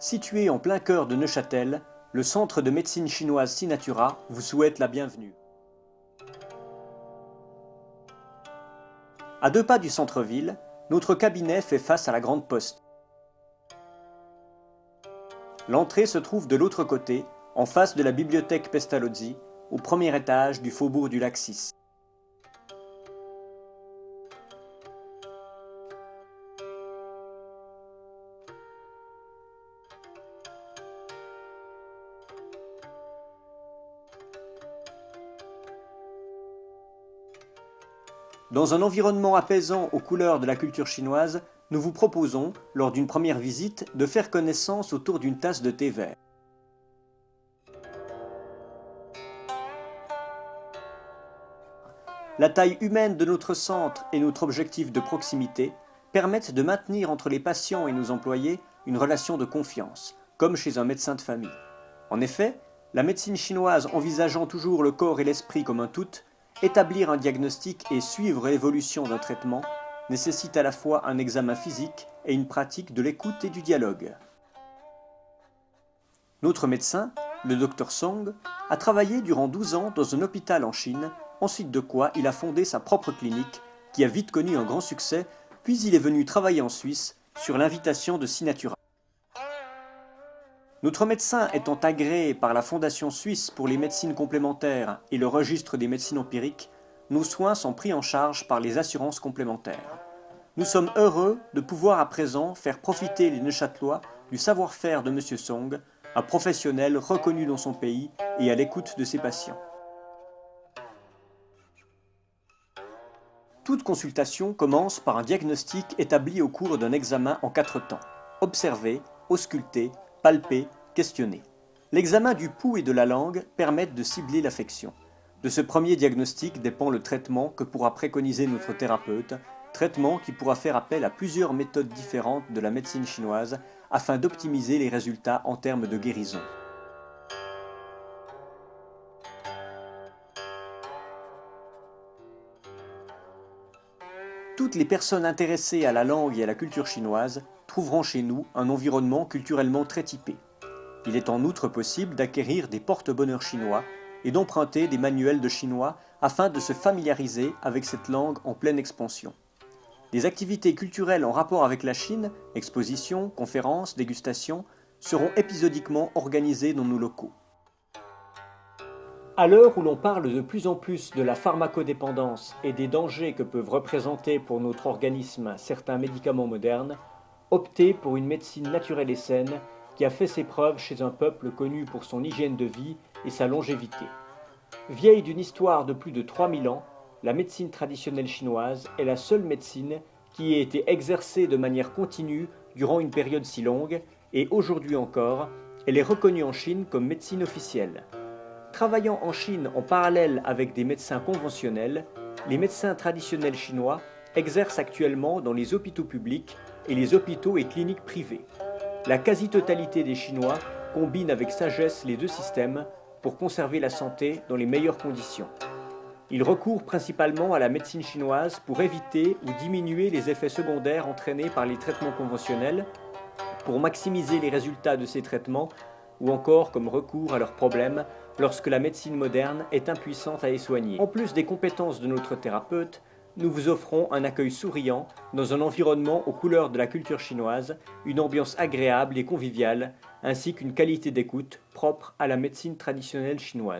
Situé en plein cœur de Neuchâtel, le centre de médecine chinoise Sinatura vous souhaite la bienvenue. À 2 pas du centre-ville, notre cabinet fait face à la Grande Poste. L'entrée se trouve de l'autre côté, en face de la bibliothèque Pestalozzi, au premier étage du faubourg du Lac-6. Dans un environnement apaisant aux couleurs de la culture chinoise, nous vous proposons, lors d'une première visite, de faire connaissance autour d'une tasse de thé vert. La taille humaine de notre centre et notre objectif de proximité permettent de maintenir entre les patients et nos employés une relation de confiance, comme chez un médecin de famille. En effet, la médecine chinoise envisageant toujours le corps et l'esprit comme un tout, établir un diagnostic et suivre l'évolution d'un traitement nécessite à la fois un examen physique et une pratique de l'écoute et du dialogue. Notre médecin, le Dr Song, a travaillé durant 12 ans dans un hôpital en Chine, ensuite de quoi il a fondé sa propre clinique, qui a vite connu un grand succès, puis il est venu travailler en Suisse sur l'invitation de Sinatura. Notre médecin étant agréé par la Fondation suisse pour les médecines complémentaires et le registre des médecines empiriques, nos soins sont pris en charge par les assurances complémentaires. Nous sommes heureux de pouvoir à présent faire profiter les Neuchâtelois du savoir-faire de M. Song, un professionnel reconnu dans son pays et à l'écoute de ses patients. Toute consultation commence par un diagnostic établi au cours d'un examen en 4 temps. Observer, ausculter, palper, questionner. L'examen du pouls et de la langue permettent de cibler l'affection. De ce premier diagnostic dépend le traitement que pourra préconiser notre thérapeute, traitement qui pourra faire appel à plusieurs méthodes différentes de la médecine chinoise afin d'optimiser les résultats en termes de guérison. Toutes les personnes intéressées à la langue et à la culture chinoise trouveront chez nous un environnement culturellement très typé. Il est en outre possible d'acquérir des porte-bonheur chinois et d'emprunter des manuels de chinois afin de se familiariser avec cette langue en pleine expansion. Des activités culturelles en rapport avec la Chine, expositions, conférences, dégustations, seront épisodiquement organisées dans nos locaux. À l'heure où l'on parle de plus en plus de la pharmacodépendance et des dangers que peuvent représenter pour notre organisme certains médicaments modernes, optez pour une médecine naturelle et saine qui a fait ses preuves chez un peuple connu pour son hygiène de vie et sa longévité. Vieille d'une histoire de plus de 3000 ans, la médecine traditionnelle chinoise est la seule médecine qui ait été exercée de manière continue durant une période si longue et aujourd'hui encore, elle est reconnue en Chine comme médecine officielle. Travaillant en Chine en parallèle avec des médecins conventionnels, les médecins traditionnels chinois exercent actuellement dans les hôpitaux publics et les hôpitaux et cliniques privés. La quasi-totalité des Chinois combine avec sagesse les deux systèmes pour conserver la santé dans les meilleures conditions. Ils recourent principalement à la médecine chinoise pour éviter ou diminuer les effets secondaires entraînés par les traitements conventionnels, pour maximiser les résultats de ces traitements ou encore comme recours à leurs problèmes lorsque la médecine moderne est impuissante à les soigner. En plus des compétences de notre thérapeute, nous vous offrons un accueil souriant dans un environnement aux couleurs de la culture chinoise, une ambiance agréable et conviviale, ainsi qu'une qualité d'écoute propre à la médecine traditionnelle chinoise.